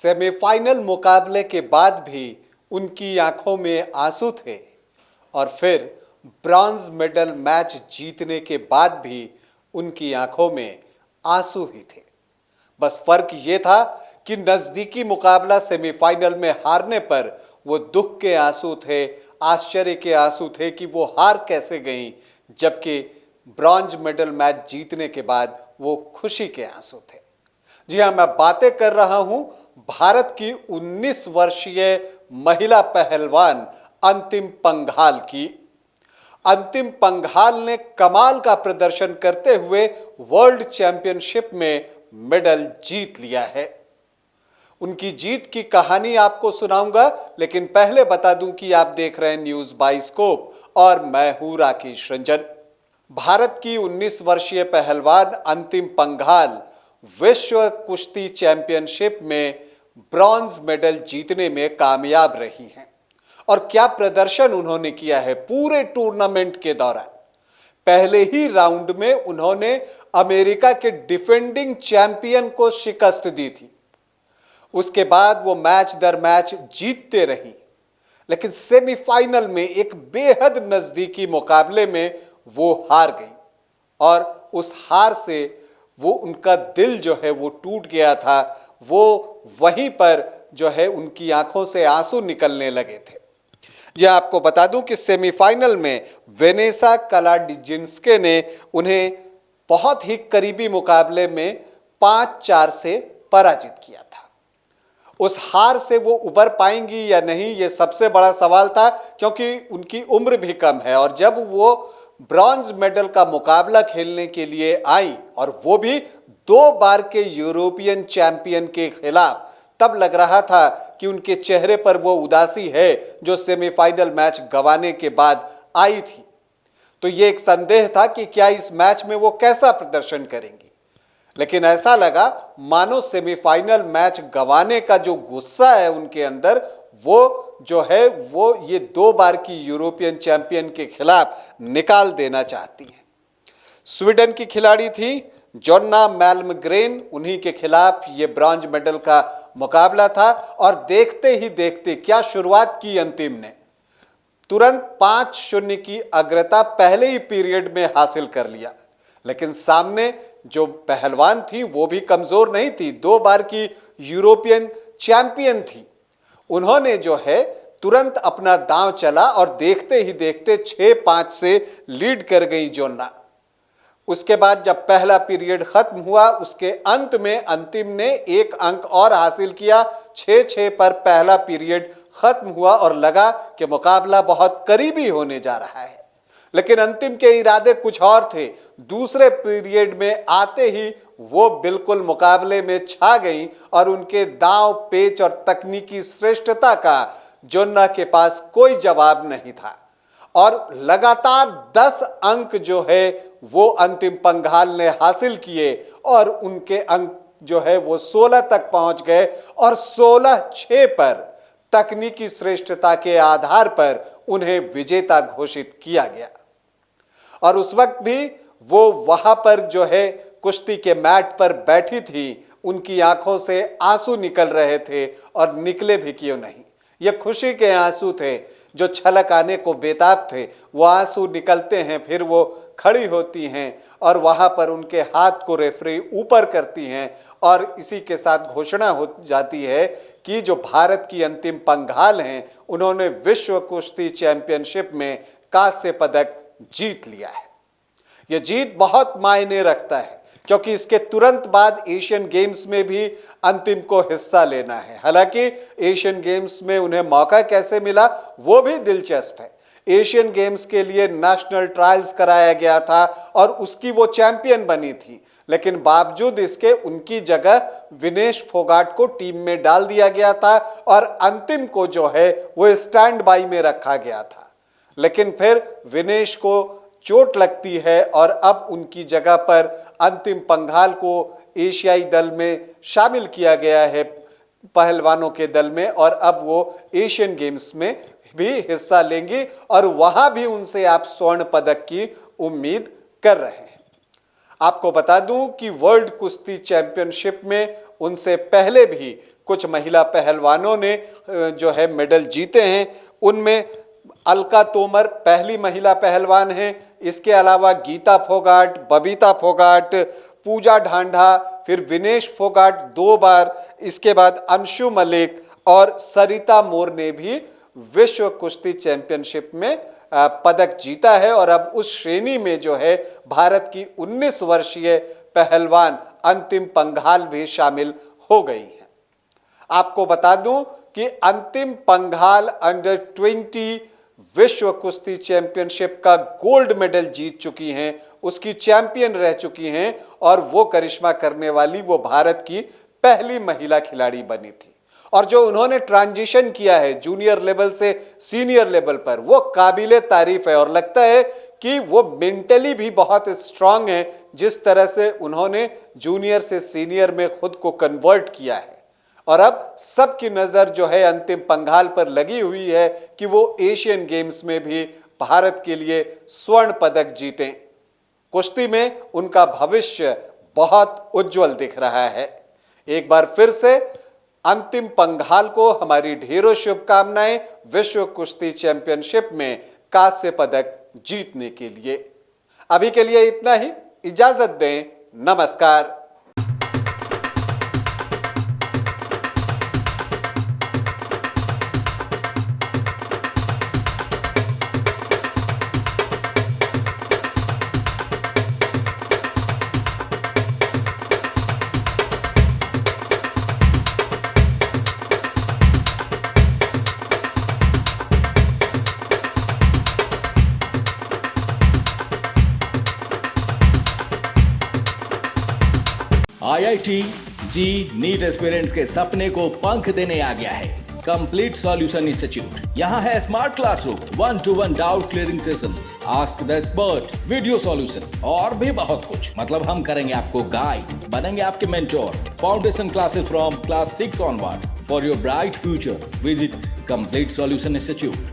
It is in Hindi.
सेमीफाइनल मुकाबले के बाद भी उनकी आंखों में आंसू थे और फिर ब्रॉन्ज मेडल मैच जीतने के बाद भी उनकी आंखों में आंसू ही थे। बस फर्क ये था कि नजदीकी मुकाबला सेमीफाइनल में हारने पर वो दुख के आंसू थे, आश्चर्य के आंसू थे कि वो हार कैसे गईं, जबकि ब्रॉन्ज मेडल मैच जीतने के बाद वो खुशी के आंसू थे। जी हां, मैं बातें कर रहा हूं भारत की 19 वर्षीय महिला पहलवान अंतिम पंघाल की। अंतिम पंघाल ने कमाल का प्रदर्शन करते हुए वर्ल्ड चैंपियनशिप में मेडल जीत लिया है। उनकी जीत की कहानी आपको सुनाऊंगा, लेकिन पहले बता दूं कि आप देख रहे हैं न्यूज बाइस्कोप और मैं हूं राकेश रंजन। भारत की 19 वर्षीय पहलवान अंतिम पंघाल विश्व कुश्ती चैंपियनशिप में ब्रॉन्ज मेडल जीतने में कामयाब रही हैं। और क्या प्रदर्शन उन्होंने किया है पूरे टूर्नामेंट के दौरान। पहले ही राउंड में उन्होंने अमेरिका के डिफेंडिंग चैंपियन को शिकस्त दी थी। उसके बाद वो मैच दर मैच जीतते रही, लेकिन सेमीफाइनल में एक बेहद नजदीकी मुकाबले में वो हार गई और उस हार से वो उनका दिल जो है वो टूट गया था। वो वहीं पर जो है उनकी आंखों से आंसू निकलने लगे थे। जी आपको बता दूं कि सेमीफाइनल में वेनेसा कलाडिजिंस्के ने उन्हें बहुत ही करीबी मुकाबले में 5-4 से पराजित किया था। उस हार से वो उबर पाएंगी या नहीं, ये सबसे बड़ा सवाल था, क्योंकि उनकी उम्र भी कम है। और जब वो ब्रॉन्ज मेडल का मुकाबला खेलने के लिए आई, और वो भी 2 बार के यूरोपियन चैंपियन के खिलाफ, तब लग रहा था कि उनके चेहरे पर वो उदासी है जो सेमीफाइनल मैच गंवाने के बाद आई थी। तो ये एक संदेह था कि क्या इस मैच में वो कैसा प्रदर्शन करेंगी। लेकिन ऐसा लगा मानो सेमीफाइनल मैच गंवाने का जो गुस्सा है उनके अंदर, वो जो है वो ये 2 बार की यूरोपियन चैंपियन के खिलाफ निकाल देना चाहती हैं। स्वीडन की खिलाड़ी थी जोन्ना मैल्मग्रेन, उन्हीं के खिलाफ ये ब्रॉन्ज मेडल का मुकाबला था। और देखते ही देखते क्या शुरुआत की अंतिम ने। तुरंत 5-0 की अग्रता पहले ही पीरियड में हासिल कर लिया। लेकिन सामने जो पहलवान थी वो भी कमजोर नहीं थी, 2 बार की यूरोपियन चैंपियन थी। उन्होंने जो है तुरंत अपना दांव चला और देखते ही देखते 6-5 से लीड कर गई जोन्ना। उसके बाद जब पहला पीरियड खत्म हुआ, उसके अंत में अंतिम ने 1 अंक और हासिल किया। 6-6 पर पहला पीरियड खत्म हुआ और लगा कि मुकाबला बहुत करीबी होने जा रहा है। लेकिन अंतिम के इरादे कुछ और थे। दूसरे पीरियड में आते ही वो बिल्कुल मुकाबले में छा गई और उनके दांव पेच और तकनीकी श्रेष्ठता का जोन्ना के पास कोई जवाब नहीं था। और लगातार 10 अंक जो है वो अंतिम पंघाल ने हासिल किए और उनके अंक जो है वो 16 तक पहुंच गए और 16-6 पर तकनीकी श्रेष्ठता के आधार पर उन्हें विजेता घोषित किया गया। और उस वक्त भी वो वहां पर जो है कुश्ती के मैट पर बैठी थी, उनकी आंखों से आंसू निकल रहे थे और निकले भी क्यों नहीं। ये खुशी के आंसू थे जो छलक आने को बेताब थे। वो आंसू निकलते हैं, फिर वो खड़ी होती हैं और वहां पर उनके हाथ को रेफरी ऊपर करती हैं और इसी के साथ घोषणा हो जाती है कि जो भारत की अंतिम पंघाल हैं उन्होंने विश्व कुश्ती चैंपियनशिप में कांस्य पदक जीत लिया है। यह जीत बहुत मायने रखता है, क्योंकि इसके तुरंत बाद एशियन गेम्स में भी अंतिम को हिस्सा लेना है। हालांकि एशियन गेम्स में उन्हें मौका कैसे मिला वो भी दिलचस्प है। एशियन गेम्स के लिए नेशनल ट्रायल्स कराया गया था और उसकी वो चैंपियन बनी थी, लेकिन बावजूद इसके उनकी जगह विनेश फोगाट को टीम में डाल दिया गया था और अंतिम को जो है वो स्टैंड बाई में रखा गया था। लेकिन फिर विनेश को चोट लगती है और अब उनकी जगह पर अंतिम पंघाल को एशियाई दल में शामिल किया गया है, पहलवानों के दल में, और अब वो एशियन गेम्स में भी हिस्सा लेंगी और वहां भी उनसे आप स्वर्ण पदक की उम्मीद कर रहे हैं। आपको बता दूं कि वर्ल्ड कुश्ती चैंपियनशिप में उनसे पहले भी कुछ महिला पहलवानों ने जो है मेडल जीते हैं। उनमें अलका तोमर पहली महिला पहलवान हैं। इसके अलावा गीता फोगाट, बबीता फोगाट, पूजा ढांढा, फिर विनेश फोगाट 2 बार, इसके बाद अंशु मलिक और सरिता मोर ने भी विश्व कुश्ती चैंपियनशिप में पदक जीता है। और अब उस श्रेणी में जो है भारत की 19 वर्षीय पहलवान अंतिम पंघाल भी शामिल हो गई है। आपको बता दूं कि अंतिम पंघाल अंडर 20 विश्व कुश्ती चैंपियनशिप का गोल्ड मेडल जीत चुकी हैं, उसकी चैंपियन रह चुकी हैं और वो करिश्मा करने वाली वो भारत की पहली महिला खिलाड़ी बनी थी। और जो उन्होंने ट्रांजिशन किया है जूनियर लेवल से सीनियर लेवल पर, वो काबिले तारीफ है। और लगता है कि वो मेंटली भी बहुत स्ट्रांग है, जिस तरह से उन्होंने जूनियर से सीनियर में खुद को कन्वर्ट किया है। और अब सबकी नजर जो है अंतिम पंघाल पर लगी हुई है कि वो एशियन गेम्स में भी भारत के लिए स्वर्ण पदक जीतें। कुश्ती में उनका भविष्य बहुत उज्जवल दिख रहा है। एक बार फिर से अंतिम पंघाल को हमारी ढेरों शुभकामनाएं विश्व कुश्ती चैंपियनशिप में कांस्य पदक जीतने के लिए। अभी के लिए इतना ही, इजाजत दें, नमस्कार। IIT जी नीट एस्पिरेंट्स के सपने को पंख देने आ गया है कंप्लीट सॉल्यूशन इंस्टीट्यूट। यहाँ है smart classroom, 1-to-1 doubt clearing session, ask the expert, video solution और भी बहुत कुछ। मतलब हम करेंगे आपको गाइड, बनेंगे आपके mentor. Foundation classes from class 6 onwards for your bright future. Visit complete solution institute.